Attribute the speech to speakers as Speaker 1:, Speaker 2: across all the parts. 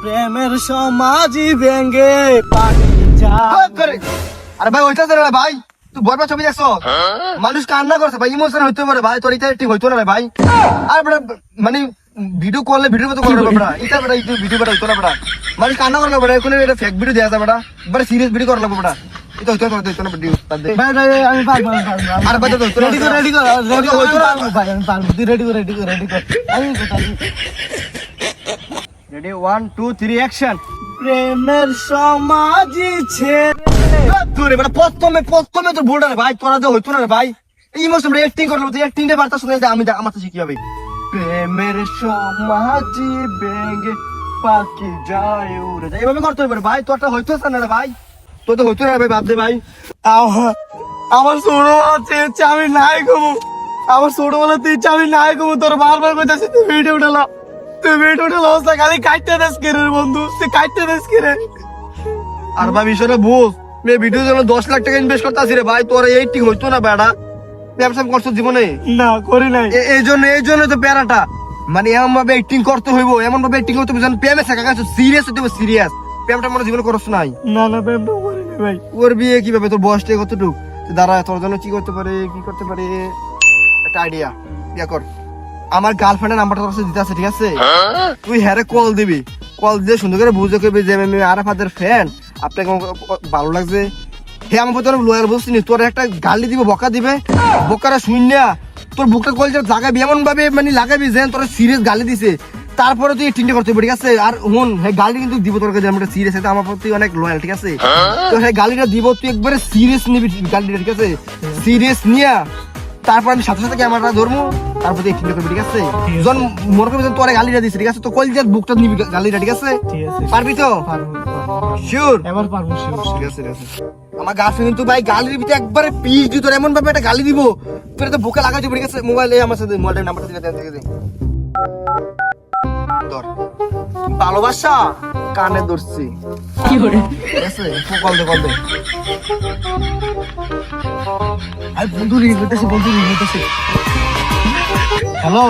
Speaker 1: প্রেমের সমাজই ভেঙে পাখি যায়।
Speaker 2: আরে ভাই ওইটা রে ভাই, তুই বরবাদ ছবি দেখছো? মানুষ কান্না করছে ভাই, ইমোশন হইতে পারে ভাই, তোর এটা ঠিক হইতো না রে ভাই। আর বড় মানে ভিডিও করলে ভিডিও মতো করবে বড়, এটা বড় এই ভিডিও বড় হইতো না বড়, মানুষ কান্না করলে বড়, এখন এটা ফেক ভিডিও দেয়া যায় বড়, বড় সিরিয়াস ভিডিও করলে বড়, এটা হইতো না ভিডিও তার দে।
Speaker 1: ভাই ভাই আমি পারবো।
Speaker 2: আর ভাই তো
Speaker 1: রেডি কর রেডি কর ভাই, আমি পারবো। তুই রেডি কর আমি
Speaker 2: রেডি 1 2 3 অ্যাকশন।
Speaker 1: প্রেমের সমাজই ছেড়ে
Speaker 2: তোরে বড় প্রথমে তো ভুলটা রে ভাই, তোরা যে হইতো না রে ভাই, ইমোশন অ্যাক্টিং করলে তুই অ্যাক্টিংটা বার্তা শুনে আমি আমার তো শিখি হবে।
Speaker 1: প্রেমের সমাজই ভেঙে পাখি যায় উড়ে যায়।
Speaker 2: এভাবে করতে হবে ভাই, তোরটা হইতো না রে ভাই, তোর তো হইতো না রে ভাই, বাদ দে ভাই।
Speaker 1: আমার ছোটবেলাতে ইচ্ছে আমি নাই ঘুমু, আমার ছোটবেলাতে ইচ্ছে আমি নাই ঘুমু, তোর বারবার কইতাছিস তুই ভিডিও উঠালা, অবস্থা খালি কাটতে দেশ কে রে বন্ধু, তুই কাটতে দেশ কে রে।
Speaker 2: আর ভাই বিষয়টা বুঝ, ভিডিও জন্য 10 লাখ টাকা ইনভেস্ট করতে আসি রে ভাই, তোর এই ঠিক হইতো না বেড়া, ব্যবসা করছো জীবনে
Speaker 1: না করি নাই।
Speaker 2: এই জন্য তো প্যারাটা, মানে এমন ভাবে অ্যাক্টিং করতে হইব, এমন ভাবে অ্যাক্টিং করতে হইব যেন প্রেমে থাকা গেছে, সিরিয়াস হইতে হবে, সিরিয়াস। প্রেমটা মনে জীবনে করছ নাই?
Speaker 1: না প্রেমটা করি নাই ভাই।
Speaker 2: ওর বিয়ে কিভাবে, তোর বয়সটা কতটুকু, দাঁড়া তোর জন্য কি করতে পারে একটা আইডিয়া, বিয়ে কর। আমার গার্লফ্রেন্ডের নাম্বারটা তোর কাছে দিতে আছে, ঠিক আছে? তুই হ্যারে কল দিবি, কল দিয়ে সুন্দর করে বুঝে করবি যে আমি আরাফাতের ফ্যান, আপনাকে ভালো লাগছে। হে আমার প্রতি লয়ার বুঝছিস, তোর একটা গালি দিবে, বকা দিবে, বকারা শূন্য তোর বুকটা কলটা জাগাবি, এমন ভাবে মানে লাগাবি যেন তোর সিরিয়াস গালি দিছে, তারপরে তুই টিনটা করতে পারবি, ঠিক আছে? আর হুন হ্যাঁ গালি কিন্তু দিব তোর কাছে, আমরা সিরিয়াস আছে, আমার প্রতি অনেক লয়াল, ঠিক আছে? তো হ্যাঁ গালিটা দিব, তুই একবারে সিরিয়াস নিবি গালিটা, ঠিক আছে? সিরিয়াস নিয়া তারপর আমি সাথে সাথে ক্যামেরাটা ধরবো, তারপর তুই টিনটা করবি, ঠিক আছে? যখন মনে করবি তোর গালিটা দিছে, ঠিক আছে? তো কলজার বুকটা নিবি গালিটা, ঠিক আছে?
Speaker 1: ঠিক আছে,
Speaker 2: পারবি তো?
Speaker 1: পারবো
Speaker 2: শিওর?
Speaker 1: এবার পারবো শিওর।
Speaker 2: ঠিক আছে। আমার গার্লফ্রেন্ড কিন্তু ভাই গালির ভিতরে একবারে পিস দিত, এমন ভাবে একটা গালি দিব তোর তো বুকে লাগাই দিব, ঠিক আছে? মোবাইলে আমার সাথে মোবাইলের নাম্বারটা দিলে দেন, ঠিক আছে? ধর, ভালোবাসা কানে ধরছি,
Speaker 1: কি করে?
Speaker 2: ঠিক আছে? কল দে
Speaker 1: আর বন্ধু রিং হইতেছে। হ্যালো,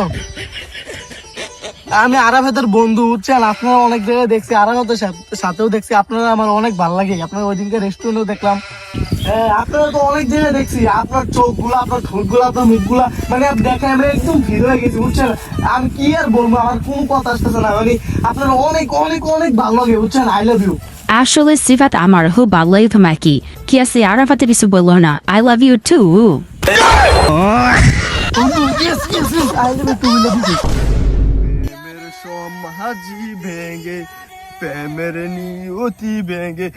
Speaker 1: আমি আরাফাতের বন্ধু, বুঝছেন? আপনারা অনেক জায়গায় দেখছি, আরাফাতের সাথেও দেখছি, আপনারা আমার অনেক ভালো লাগে। আপনার ওই দিনকে রেস্টুরেন্টেও দেখলাম। হ্যাঁ, আপনারা তো অনেক জায়গায় দেখছি, আপনার চোখগুলা, আপনার ঠোঁটগুলা, আপনার মুখগুলা, মানে দেখে আমরা একদম ফিল হয়ে গেছি, বুঝছেন? আমি কি আর বলবো, আমার কোন কথা আসতেছে না, মানে আপনার অনেক অনেক অনেক ভালো লাগে, বুঝছেন? I love you.
Speaker 3: আসলে সিফাত আমার খুব ভালো লাগে তোমাকে, কি আছে আরাফাতে কিছু বললো না, I love you too.
Speaker 1: I love you too, love you.
Speaker 2: প্রেমের সমাজি ভেঙে, প্রেমের নিয়তি ভেঙে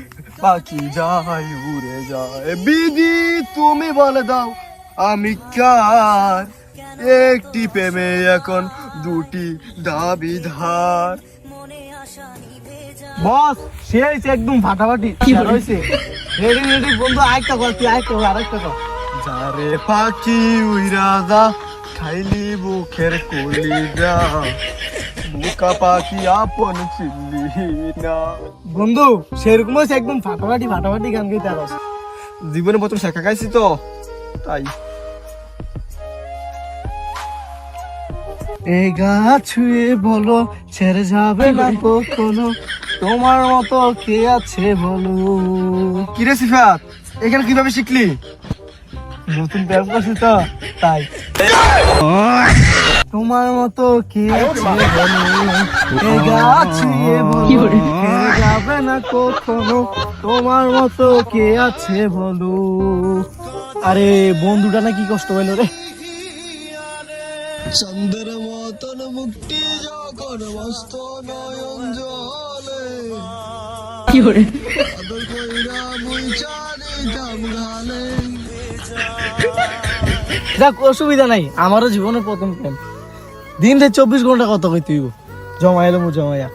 Speaker 2: পাখি যায় উড়ে যায়, বিধি তুমি বলে দাও আমি কার, একটি প্রেমে এখন দুটি দাবি ধার।
Speaker 1: বস সে হয়েছে একদম ফাটাফাটি, কি হয়েছে? রেডি বন্ধু, আরেকটা কর, তুই আরেকটা কর।
Speaker 2: যারে পাখি উইরা যা, খাইলি বুকের কলিজা, বুকা পাখি আপন চিল্লি না।
Speaker 1: বন্ধু সেরকম হয়েছে একদম ফাটাফাটি গান গাইতে আর
Speaker 2: জীবনে প্রথম শেখা খাইছি তো তাই।
Speaker 1: এই গাছ ছুঁয়ে বলো ছেড়ে যাবে না কখনো, তোমার মতো কে আছে বলো।
Speaker 2: কিরে সিফাত, এখানে কিভাবে শিখলি?
Speaker 1: নতুন ব্যায়াম করছি তো তাই। তোমার মতো কে আছে বলো, এই গাছ ছুঁয়ে বলো ছেড়ে যাবে না কখনো, তোমার মতো কে আছে বলো। আরে বন্ধুটা না কি কষ্ট হইলো রে।
Speaker 2: চন্দ্রের মতন মুক্তি যখন মস্ত নয়ন জলে,
Speaker 3: কি করে?
Speaker 2: আদর কইরা মুইচা দিতাম গালে।
Speaker 1: যাক অসুবিধা নাই, আমারও জীবনের প্রথম প্রেম। দিন রে 24 ঘন্টা কত কই তুই জমাইলো জমাইয়া।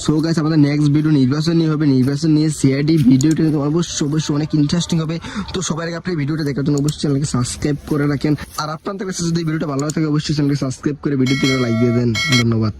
Speaker 2: সো গাইস, আমাদের নেক্সট ভিডিও নির্বাচন নিয়ে হবে, নির্বাচন নিয়ে সিআইডি ভিডিওটা অবশ্যই অনেক ইন্টারেস্টিং হবে। তো সবার আগে আপনি ভিডিওটা দেখার জন্য অবশ্যই চ্যানেলকে সাবস্ক্রাইব করে রাখেন, আর আপনার কাছে যদি ভিডিওটা ভালো লাগে থাকে অবশ্যই চ্যানেলকে সাবস্ক্রাইব করে ভিডিওতে লাইক দিয়ে দেন। ধন্যবাদ।